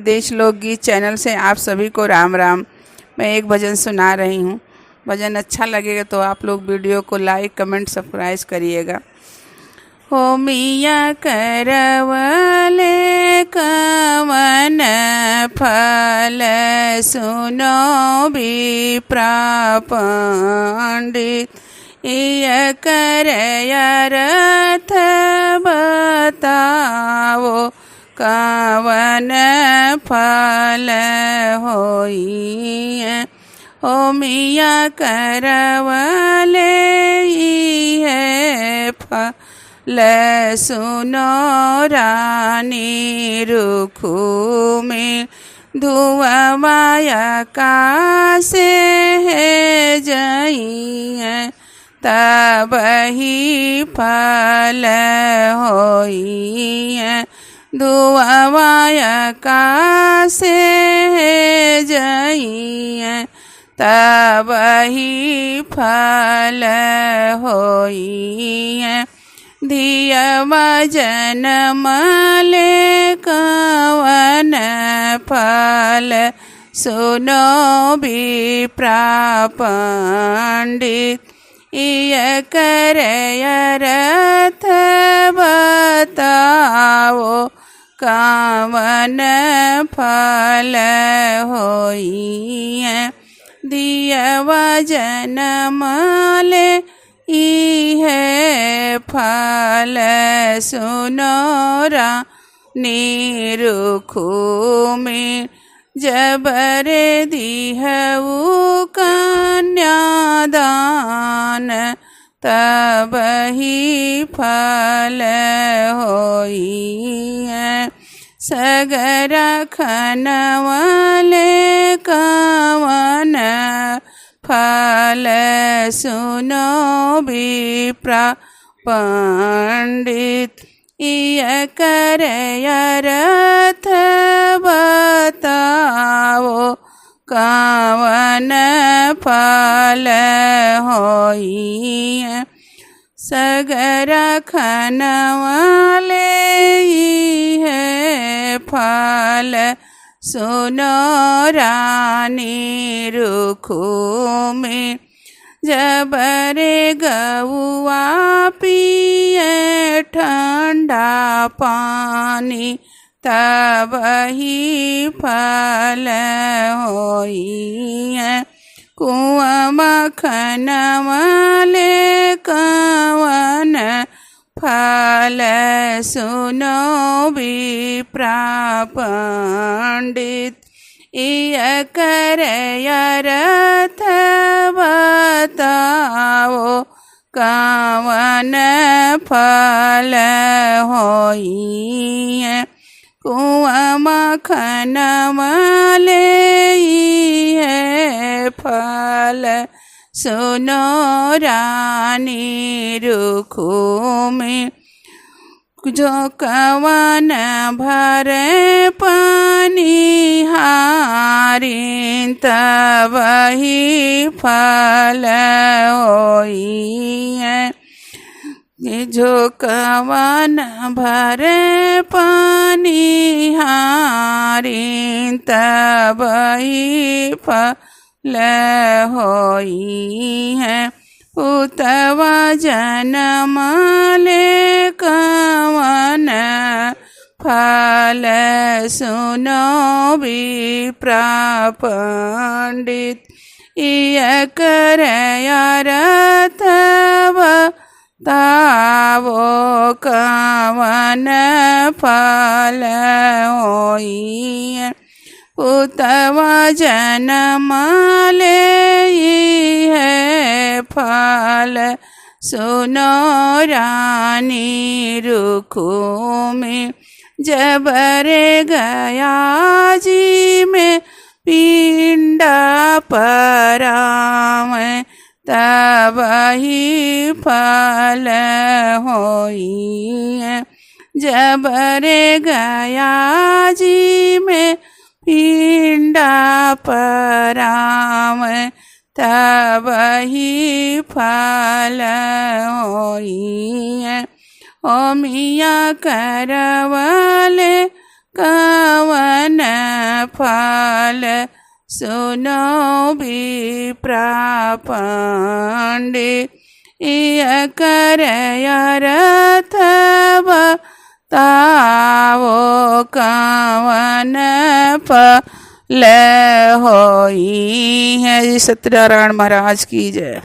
देश लोकगीत चैनल से आप सभी को राम राम। मैं एक भजन सुना रही हूँ। भजन अच्छा लगेगा तो आप लोग वीडियो को लाइक कमेंट सब्सक्राइब करिएगा। हो मिया करवले कवन फल सुनो विप्रा पंडित इय करय रथ बताओ कवन फल होई हो मिया करवले है फल सुनो रानी रुखु में धुआ माया का से है जई तब ही फल होई धुआ माया का से है जई तब ही फल होई धियवा जन्म ले कवन फल सुनो विप्रा पंडित इय करय रथ बताओ कवन फल होई दियवा जन्म ले है फल सुनो रानी रुखु में जबर दिहऊ कन्यादान तब ही फल होई सगरा खनवाले कवन फल सुनो विप्रा पंडित इय करय रथ बताओ कवन फल होई सगरा खनवाले है फल सुनो रानी रुखु में जबरे गौआ पिए ठंडा पानी तब ही फल होई कुआं मखन वाले कवन फल सुनो विप्रा पंडित इय करय रथ बताओ कवन फल होई कुआं मखन वाले है फल सुनो रानी रुखु में जो कवन भरे पानी हारी तब ही फल होई जो कवन भरे पानी हारी तब ही फल होई उतवा जन्म ले कवन फल सुनो विप्रा पंडित इय करय रथ बताओ कवन फल होई उतवा जन्म ले है फल सुनो रानी रुखु में जबरे गया जी में पिंडा पराम तब ही फल होई जबरे गया जी में पिंडा पराम तब ही फल होई ओ मिया करवले कवन फल सुनो विप्रापंडे कर अर्थ बतावो कवन फल होई है। सत्यनारायण महाराज की जय।